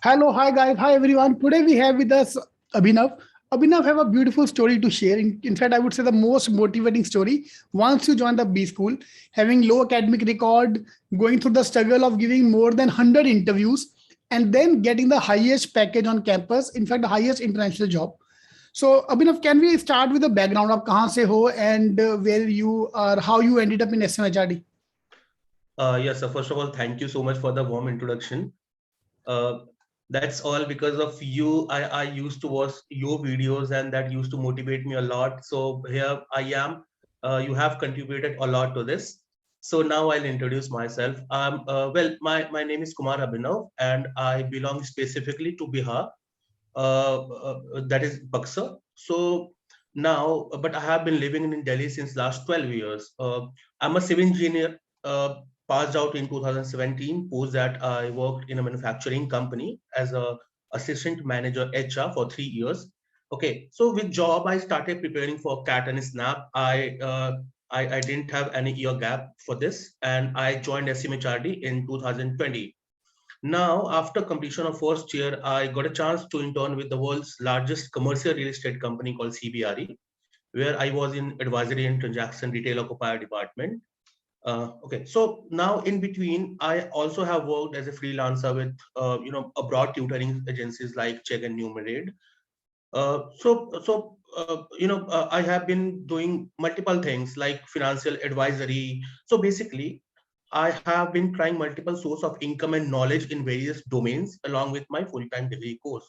Hello, hi guys, hi everyone. Today we have with us Abhinav. Abhinav have a beautiful story to share. In fact, I would say the most motivating story. Once you join the B school, having low academic record, going through the struggle of giving more than 100 interviews, and then getting the highest package on campus. In fact, the highest international job. So, Abhinav, can we start with the background of kahan se ho and where you are, how you ended up in SMHRD? Yes, so first of all, thank you so much for the warm introduction. Uh, that's all because of you. I used to watch your videos and that used to motivate me a lot. So here I am. You have contributed a lot to this. So now I'll introduce myself. My name is Kumar Abhinav and I belong specifically to Bihar, that is Buxar. So now, but I have been living in Delhi since last 12 years. I'm a civil engineer, passed out in 2017. Post that, I worked in a manufacturing company as a assistant manager HR for 3 years. Okay, so with job, I started preparing for CAT and SNAP. I didn't have any year gap for this, and I joined SCMHRD in 2020. Now, after completion of first year, I got a chance to intern with the world's largest commercial real estate company called CBRE, where I was in advisory and transaction retail occupier department. Okay, so now in between, I also have worked as a freelancer with abroad tutoring agencies like Check and Numerade. I have been doing multiple things like financial advisory. So basically, I have been trying multiple source of income and knowledge in various domains along with my full-time degree course.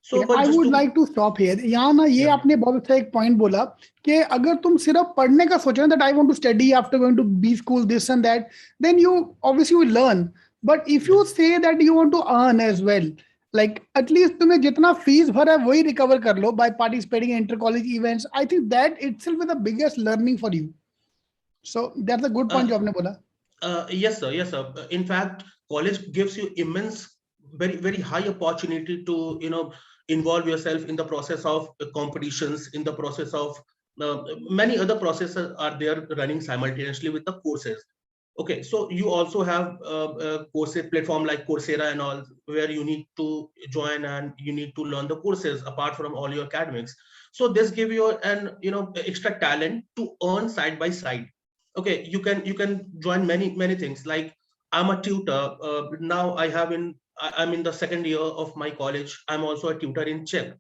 So, but I just would to like to stop here यहाँ ना ये yeah, आपने बहुत अच्छा एक point बोला कि अगर तुम सिर्फ पढ़ने का सोचो that I want to study after going to be school this and that then you obviously will learn but if yeah. You say that you want to earn as well like at least तुम्हें जितना fees भरा है वही recover कर लो by participating in inter college events I think that itself is the biggest learning for you so that's a good point Uh, जो आपने बोला yes, sir. Yes, sir. In fact, college gives you immense, very high opportunity to involve yourself in the process of competitions, in the process of many other processes are there running simultaneously with the courses. Okay, so you also have courses platform like Coursera and all, where you need to join and you need to learn the courses apart from all your academics. So this give you an extra talent to earn side by side. Okay, you can join many things. Like I'm a tutor now. I'm in the second year of my college. I'm also a tutor in Czech,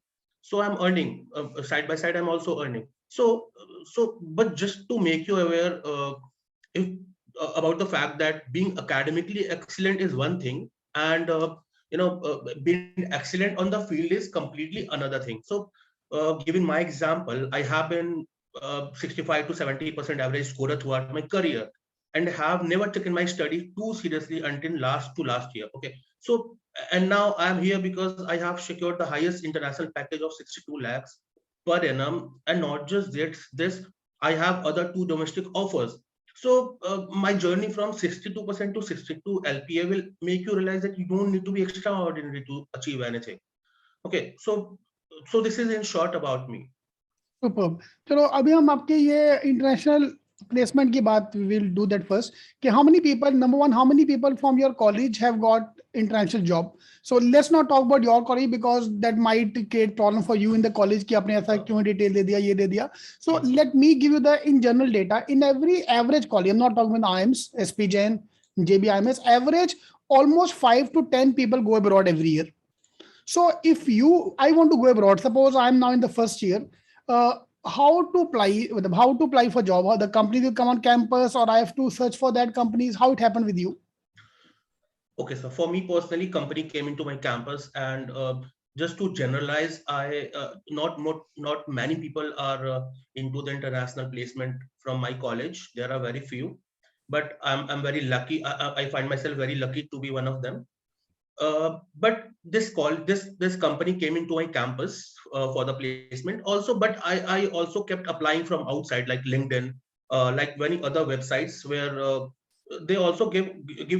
so I'm earning side by side. I'm also earning. But just to make you aware, if about the fact that being academically excellent is one thing, and being excellent on the field is completely another thing. So giving my example, I have been 65 to 70% average scorer throughout my career, and have never taken my study too seriously until last year. Okay, so and now I am here because I have secured the highest international package of 62 lakhs per annum, and not just this, I have other two domestic offers. So my journey from 62% to 62 LPA will make you realize that you don't need to be extraordinary to achieve anything. Okay, so this is in short about me. Super चलो अभी हम आपके ये international placement की बात will do that first कि how many people number one how many people from your college have got international job so let's not talk about your college because that might create problem for you in the college कि आपने ऐसा क्यों detail दे दिया ये दे दिया so Yes. Let me give you the in general data in every average college I am not talking with IIMs SP Jain JB IMS average almost 5 to 10 people go abroad every year. So if I want to go abroad, suppose I'm now in the first year, uh, how to apply with them, how to apply for job? How the company will come on campus, or I have to search for that companies? How it happened with you? Okay, so for me personally, company came into my campus, and just to generalize, I not many people are into the international placement from my college. There are very few, but I'm very lucky. I find myself very lucky to be one of them. But this company came into my campus for the placement also, but I also kept applying from outside like LinkedIn, like many other websites where they also give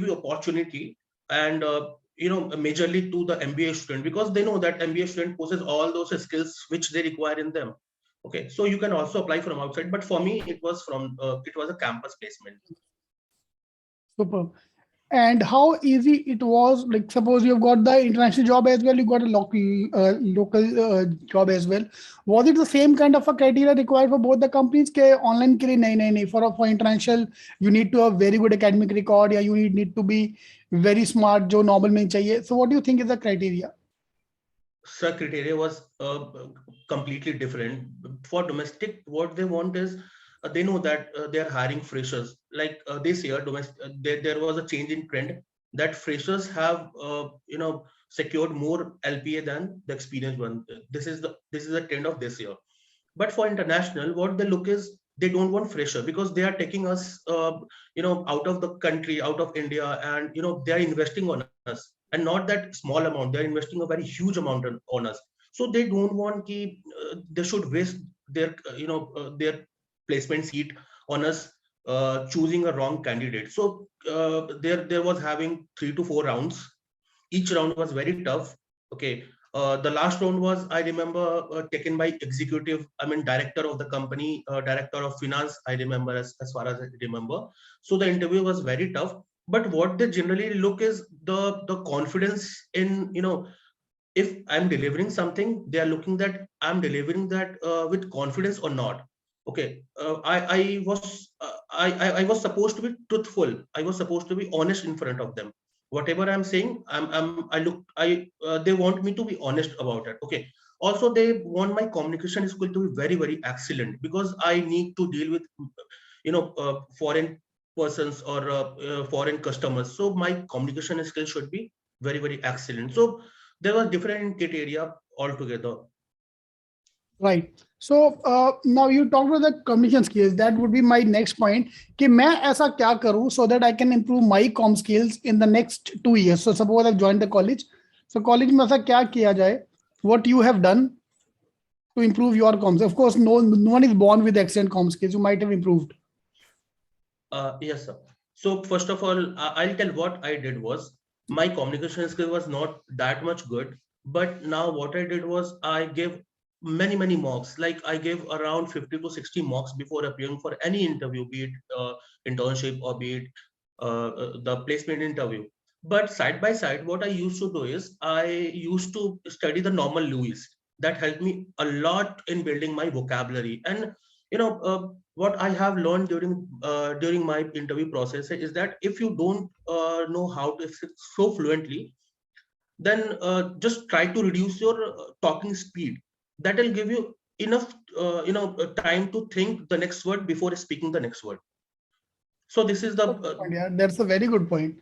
you opportunity, and majorly to the MBA student, because they know that MBA student possesses all those skills which they require in them. Okay, so you can also apply from outside, but for me it was a campus placement. Super. And how easy it was, like suppose you've got the international job as well, you got a local job as well. Was it the same kind of a criteria required for both the companies? के online के लिए नहीं, for international you need to have very good academic record, या you need to be very smart जो normal में चाहिए. So what do you think is the criteria? Sir, criteria was completely different. For domestic, what they want is they know that they are hiring freshers. Like this year, there was a change in trend that freshers have secured more LPA than the experienced one. This is the trend of this year. But for international, what they look is they don't want fresher because they are taking us out of the country, out of India, and they are investing on us, and not that small amount. They are investing a very huge amount on us. So they don't want they should waste their placement seat on us choosing a wrong candidate. So there was having 3 to 4 rounds. Each round was very tough. Okay. The last round was, I remember, taken by executive, I mean, director of the company, director of finance, I remember, as far as I remember. So the interview was very tough. But what they generally look is the confidence in, if I'm delivering something, they are looking that I'm delivering that with confidence or not. Okay. I was supposed to be truthful. I was supposed to be honest in front of them. Whatever I'm saying, they want me to be honest about it. Okay. Also, they want my communication skill to be very, very excellent, because I need to deal with foreign persons or foreign customers. So my communication skill should be very, very excellent. So there were different criteria altogether. Right. So now you talked about the communication skills. That would be my next point. कि मैं ऐसा क्या करूं so that I can improve my com skills in the next 2 years. So suppose I've joined the college. So college में ऐसा क्या किया जाए? What you have done to improve your comms? Of course, no one is born with excellent com skills. You might have improved. Yes, sir. So first of all, I'll tell what I did was, my communication skill was not that much good. But now what I did was I gave many mocks. Like I gave around 50 to 60 mocks before appearing for any interview, be it internship or be it the placement interview. But side by side, what I used to do is I used to study the normal Lewis. That helped me a lot in building my vocabulary. And what I have learned during my interview process is that if you don't know how to speak so fluently, then just try to reduce your talking speed. That will give you enough time to think the next word before speaking the next word. So this is the Yeah, that's a very good point.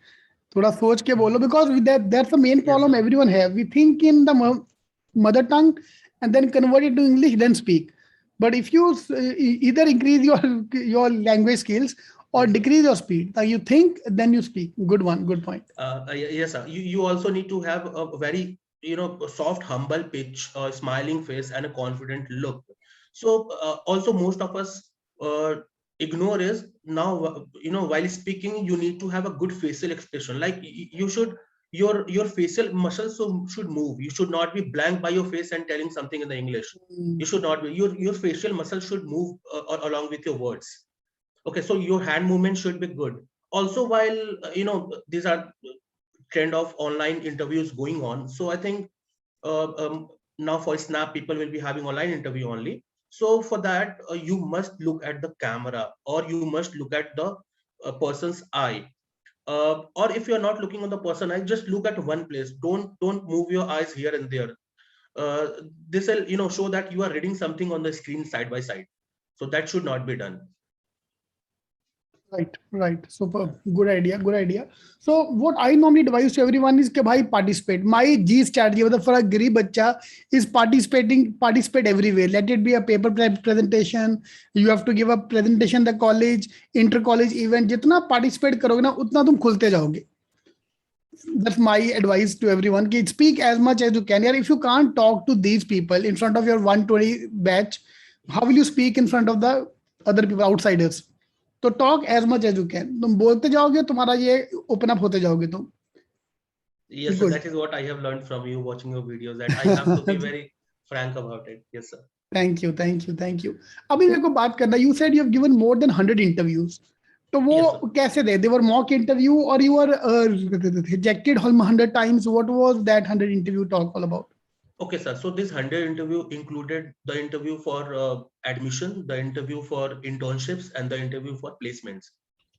थोड़ा सोच के बोलो, because that's the main problem everyone have. We think in the mother tongue and then convert it to English, then speak. But if you either increase your language skills or decrease your speed, you think, then you speak. Good one, good point. Yes, sir. You also need to have a very soft, humble pitch, smiling face, and a confident look. So also most of us ignore is now while speaking you need to have a good facial expression. Like you should your facial muscles should move. You should not be blank by your face and telling something in the English. You should not be. Your facial muscles should move along with your words. Okay, so your hand movement should be good. Also, while these are trend of online interviews going on, so I think now for Snap people will be having online interview only. So for that you must look at the camera, or you must look at the person's eye. Or if you're not looking on the person eye, just look at one place. Don't move your eyes here and there. This will show that you are reading something on the screen side by side. So that should not be done. Right. Super. Good idea. So what I normally advise to everyone is कि भाई participate. My G strategy for a गरीब बच्चा is participate everywhere. Let it be a paper presentation. You have to give a presentation the college, inter college event. जितना participate करोगे ना उतना तुम खुलते जाओगे. That's my advice to everyone. कि speak as much as you can. If you can't talk to these people in front of your 120 batch, how will you speak in front of the other people, outsiders? तो talk as much as you can. तुम बोलते जाओगे, तुम्हारा ये open up होते जाओगे तुम. Yes, sir, that is what I have learned from you watching your videos, that I have to be very frank about it. Yes, sir. Thank you. अभी मेरे को बात करना. You said you have given more than 100 interviews. तो वो Yes, sir. कैसे थे? They were mock interview or you were rejected 100 times? What was that 100 interview talk all about? Okay, sir. So this 100 interview included the interview for admission, the interview for internships, and the interview for placements.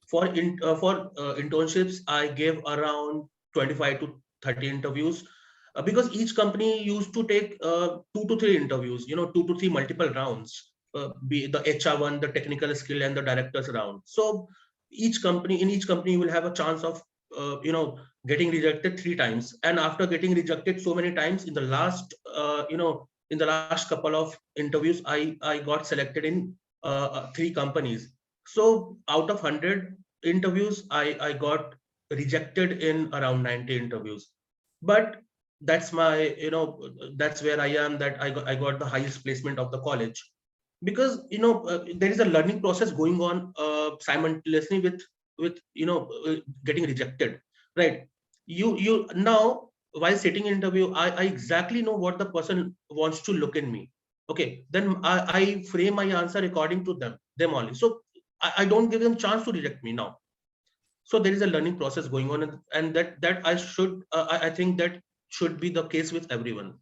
For internships, I gave around 25 to 30 interviews because each company used to take 2 to 3 interviews, 2 to 3 multiple rounds, be the HR one, the technical skill, and the director's round. So in each company, you will have a chance of, getting rejected 3 times. And after getting rejected so many times, in the last couple of interviews, I got selected in 3 companies. So out of 100 interviews, I got rejected in around 90 interviews. But that's that's where I am, that I got the highest placement of the college, because there is a learning process going on simultaneously with getting rejected, right? You now, while sitting in interview, I exactly know what the person wants to look in me. Okay, then I frame my answer according to them only. So I don't give them chance to reject me now. So there is a learning process going on, and that I think that should be the case with everyone.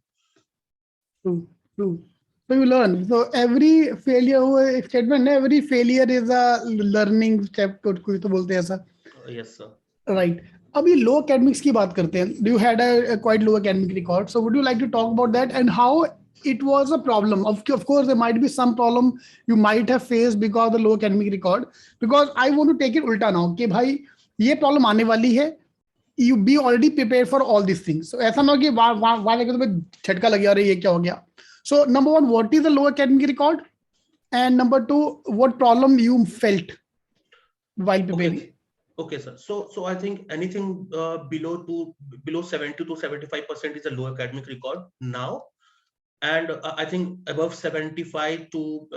True, true. So you learn. So every failure, वो statement है, every failure is a learning step. कोई तो बोलते हैं ऐसा. Yes, sir. Right. अभी low academics की बात करते हैं. You had a quite low academic record. So would you like to talk about that and how it was a problem? Of course, there might be some problem you might have faced because of the low academic record. Because I want to take it उल्टा now कि भाई ये problem आने वाली है. You be already prepared for all these things. So ऐसा ना हो कि वहाँ लेके तुम्हें झटका लग गया, अरे ये क्या हो गया. So number one, what is the low academic record? And number two, what problem you felt while preparing? Okay, sir. So I think anything below 70 to 75% is a low academic record now, and I think above 75 to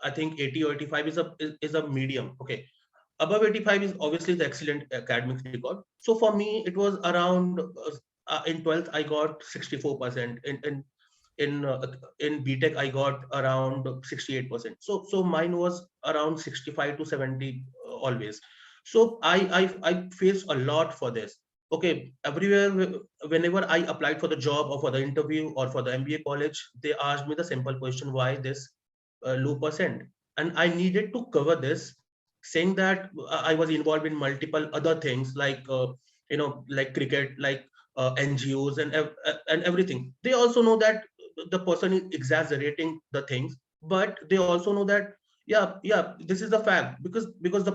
I think 80 or 85 is a medium. Okay, above 85 is obviously the excellent academic record. So for me, it was around in 12th I got 64%. In BTech I got around 68%. So mine was around 65 to 70 always. So I face a lot for this. Okay, everywhere, whenever I applied for the job or for the interview or for the MBA college, they asked me the simple question, why this low percent? And I needed to cover this, saying that I was involved in multiple other things like like cricket, like NGOs and everything. They also know that the person is exaggerating the things, but they also know that yeah, this is the fact, because the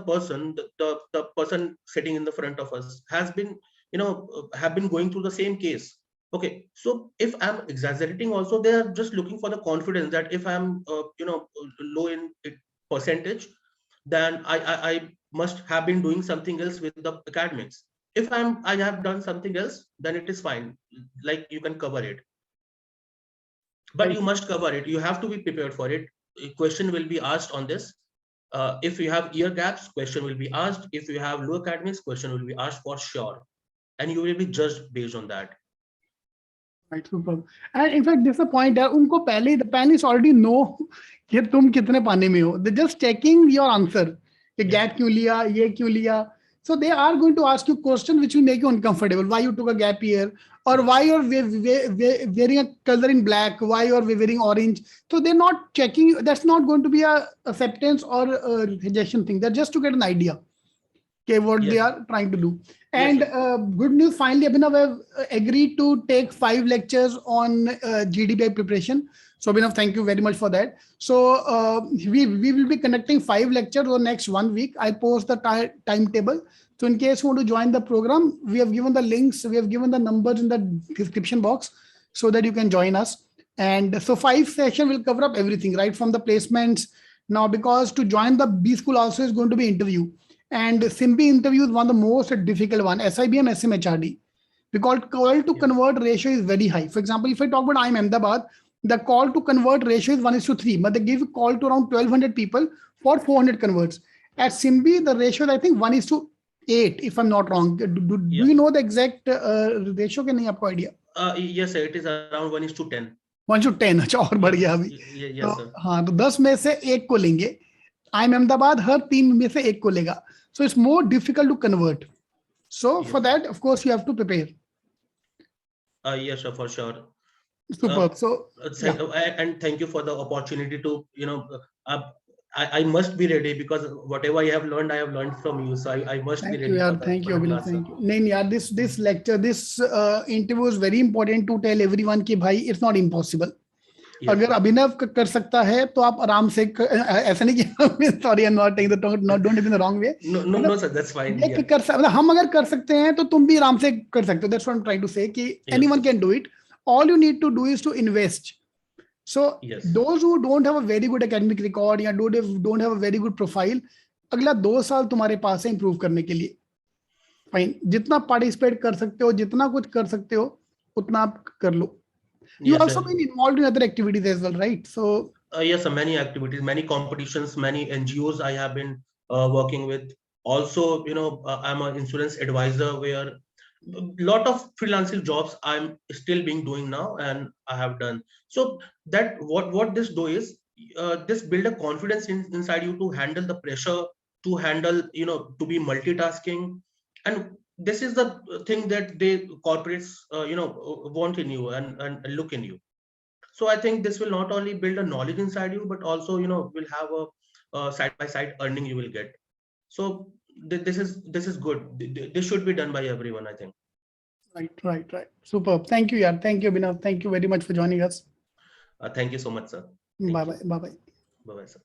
person sitting in the front of us has been have been going through the same case. Okay, so if I'm exaggerating also, they are just looking for the confidence that if I'm low in percentage, then I must have been doing something else with the academics. If I have done something else, then it is fine, like you can cover it, but you must cover it. You have to be prepared for it. A question will be asked on this. If you have year gaps, question will be asked. If you have low academics, question will be asked for sure, and you will be judged based on that. Right, super. And in fact, this is the point है, उनको पहले the panelists already know कि तुम कितने पानी में हो. They're just checking your answer. कि gap क्यों लिया, ये क्यों लिया. So they are going to ask you question which will make you uncomfortable. Why you took a gap year, or why you're wearing a color in black, why you're wearing orange. So they're not checking. That's not going to be a acceptance or a rejection thing. They're just to get an idea. Okay, what they are trying to do. And good news, finally, Abhinav have agreed to take 5 lectures on GDPI preparation. So Abhinav, thank you very much for that. So we will be conducting 5 lectures over next 1 week. I'll post the timetable. So in case you want to join the program, we have given the links, we have given the numbers in the description box so that you can join us. And so 5 sessions will cover up everything, right from the placements. Now, because to join the B school also is going to be interview. And SIMB interview is one of the most difficult one, SIBM, SCMHRD. Because call to convert ratio is very high. For example, if I talk about IIM Ahmedabad, the call to convert ratio is 1:3, but they give a call to around 1200 people for 400 converts. At SIMB, the ratio is I think 1:8, if I'm not wrong. Do you know the exact ratio? Can you have idea? Yes, sir, it is around 1:10. 1:10, अच्छा और बढ़ गया अभी. Yes, sir. हाँ, तो 10 में से 1 को लेंगे. IIM Ahmedabad हर 3 में से 1 को लेगा. So it's more difficult to convert. So Yes. for that, of course, you have to prepare. Yes, sir, for sure. Superb. So yeah. And thank you for the opportunity to, uh, I must be ready, because whatever I have learned from you. So I must be Thank you, ready yaar. Thank for you, the Abhinav. class, sir. Thank you. नहीं यार, this lecture, this interview is very important to tell everyone कि भाई it's not impossible. Yes, अगर sir. अभिनव कर सकता है तो आप आराम से ऐसा नहीं कि sorry I'm not taking the don't take it in the wrong way. No, sir, that's fine. ये कि कर मतलब हम अगर कर सकते हैं तो तुम भी आराम से कर सकते हो. That's what I'm trying to say कि anyone can do it. All you need to do is to invest. So those who don't have a very good academic record या don't have a very good profile, अगला 2 साल तुम्हारे पास है improve करने के लिए. Fine. जितना participate कर सकते हो, जितना कुछ कर सकते हो, उतना आप कर लो. You Yes, also sir. been involved in other activities as well, right? So yes, sir, many activities, many competitions, many NGOs I have been working with. Also, I'm an insurance advisor, where a lot of freelancing jobs I'm still being doing now, and I have done. So that what this do is, this build a confidence inside you to handle the pressure, to handle, to be multitasking. And this is the thing that they corporates want in you, and look in you. So I think this will not only build a knowledge inside you, but also, will have a side by side earning you will get. So this is good. This should be done by everyone, I think. right. Superb. Thank you, yaar. Thank you, Abhinav. Thank you very much for joining us. Thank you so much, sir. Bye bye. Bye bye, sir.